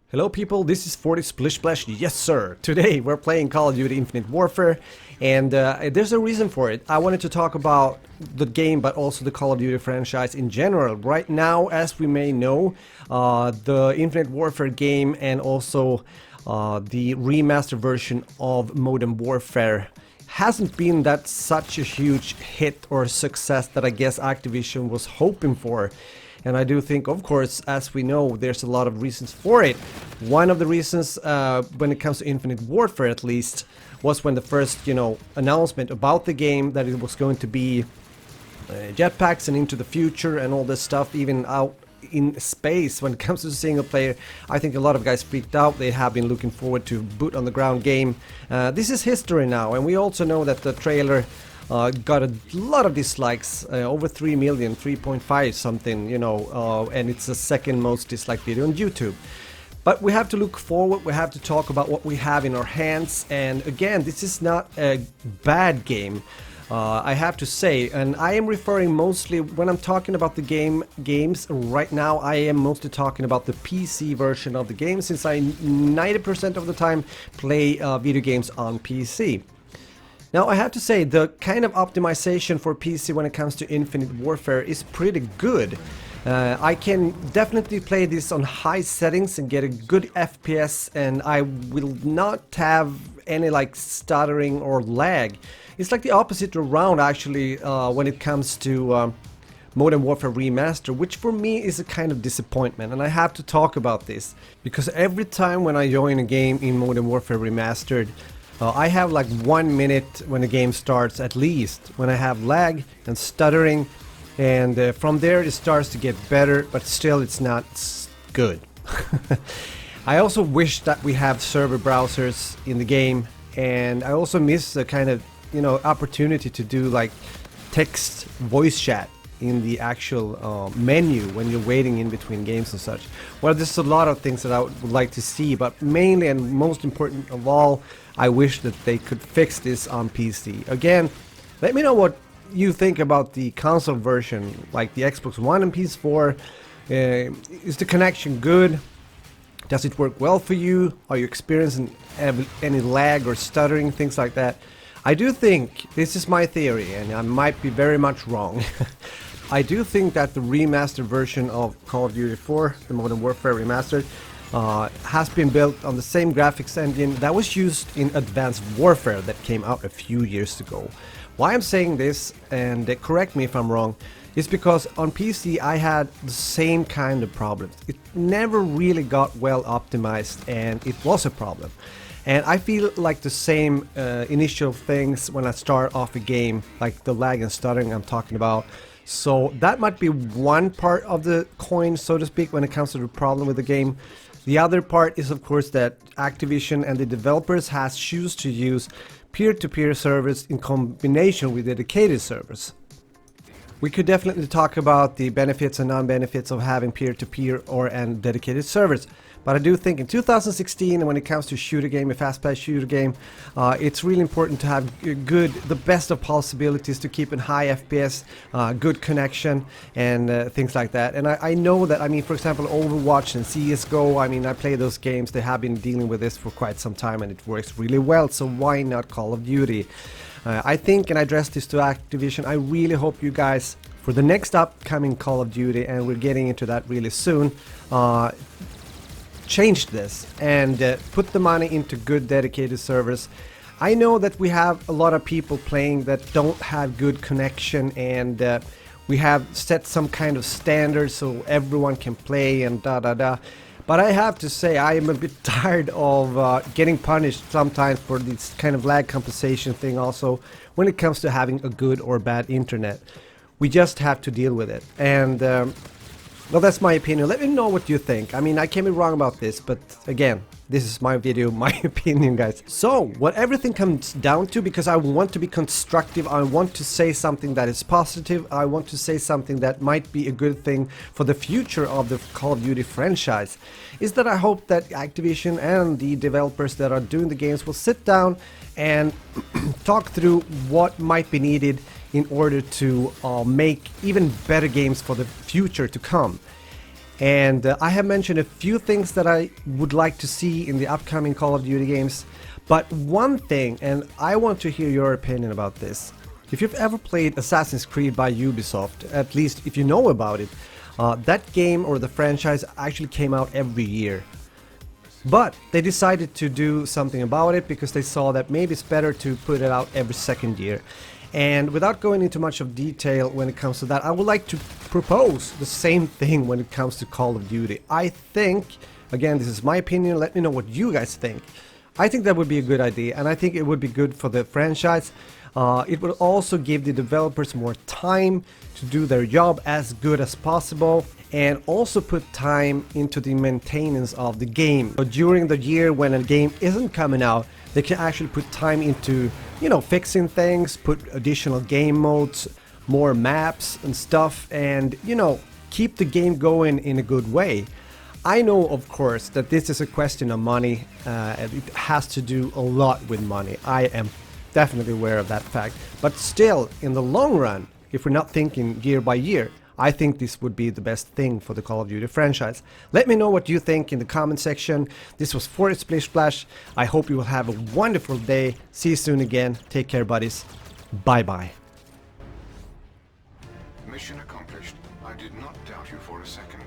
Hello people, this is 40 Splish Splash, yes sir! Today we're playing Call of Duty Infinite Warfare and there's a reason for it. I wanted to talk about the game but also the Call of Duty franchise in general. Right now, as we may know, the Infinite Warfare game and also the remastered version of Modern Warfare hasn't been that such a huge hit or success that I guess Activision was hoping for. And I do think, of course, as we know, there's a lot of reasons for it. One of the reasons, when it comes to Infinite Warfare at least, was when the first, announcement about the game, that it was going to be jetpacks and into the future and all this stuff, even out in space. When it comes to single player, I think a lot of guys freaked out. They have been looking forward to boot on the ground game. This is history now, and we also know that the trailer got a lot of dislikes, over 3 million, 3.5 something, and it's the second most disliked video on YouTube. But we have to look forward, we have to talk about what we have in our hands, and again, this is not a bad game, I have to say, and I am referring mostly, when I'm talking about the games right now, I am mostly talking about the PC version of the game, since I 90% of the time play video games on PC. Now I have to say, the kind of optimization for PC when it comes to Infinite Warfare is pretty good. I can definitely play this on high settings and get a good FPS, and I will not have any stuttering or lag. It's like the opposite around actually when it comes to Modern Warfare Remastered, which for me is a kind of disappointment, and I have to talk about this because every time when I join a game in Modern Warfare Remastered, I have 1 minute when the game starts at least, when I have lag and stuttering, and from there it starts to get better, but still it's not good. I also wish that we have server browsers in the game, and I also miss the kind of, opportunity to do text voice chat in the actual menu when you're waiting in between games and such. Well, there's a lot of things that I would like to see, but mainly and most important of all, I wish that they could fix this on PC. Again, let me know what you think about the console version, like the Xbox One and PS4. Is the connection good? Does it work well for you? Are you experiencing any lag or stuttering, things like that? I do think, this is my theory, and I might be very much wrong. I do think that the remastered version of Call of Duty 4, the Modern Warfare Remastered, has been built on the same graphics engine that was used in Advanced Warfare that came out a few years ago. Why I'm saying this, and correct me if I'm wrong, is because on PC I had the same kind of problems. It never really got well optimized, and it was a problem. And I feel like the same initial things when I start off a game, like the lag and stuttering I'm talking about. So that might be one part of the coin, so to speak, when it comes to the problem with the game. The other part is, of course, that Activision and the developers has chosen to use peer-to-peer servers in combination with dedicated servers. We could definitely talk about the benefits and non-benefits of having peer-to-peer and dedicated servers. But I do think in 2016, when it comes to shooter game, a fast-paced shooter game, it's really important to have the best of possibilities to keep a high FPS, good connection, and things like that. And I know that, for example, Overwatch and CSGO, I play those games, they have been dealing with this for quite some time, and it works really well, so why not Call of Duty? I think, and I addressed this to Activision, I really hope you guys, for the next upcoming Call of Duty, and we're getting into that really soon, change this and put the money into good dedicated servers. I know that we have a lot of people playing that don't have good connection, and we have set some kind of standards so everyone can play and but I have to say I am a bit tired of getting punished sometimes for this kind of lag compensation thing also when it comes to having a good or bad internet. We just have to deal with it, and well, that's my opinion. Let me know what you think. I can be wrong about this, but again, this is my video, my opinion, guys. So, what everything comes down to, because I want to be constructive, I want to say something that is positive, I want to say something that might be a good thing for the future of the Call of Duty franchise, is that I hope that Activision and the developers that are doing the games will sit down and talk through what might be needed in order to make even better games for the future to come. And I have mentioned a few things that I would like to see in the upcoming Call of Duty games. But one thing, and I want to hear your opinion about this. If you've ever played Assassin's Creed by Ubisoft, at least if you know about it, that game or the franchise actually came out every year. But they decided to do something about it because they saw that maybe it's better to put it out every second year. And without going into much of detail when it comes to that, I would like to propose the same thing when it comes to Call of Duty. I think, again, this is my opinion, let me know what you guys think. I think that would be a good idea, and I think it would be good for the franchise. It would also give the developers more time to do their job as good as possible, and also put time into the maintenance of the game. So during the year when a game isn't coming out, they can actually put time into, you know, fixing things, put additional game modes, more maps and stuff, and, you know, keep the game going in a good way. I know, of course, that this is a question of money, and it has to do a lot with money. I am definitely aware of that fact. But still, in the long run, if we're not thinking year by year, I think this would be the best thing for the Call of Duty franchise. Let me know what you think in the comment section. This was Forest Splish Splash. I hope you will have a wonderful day. See you soon again. Take care, buddies. Bye bye. Mission accomplished. I did not doubt you for a second.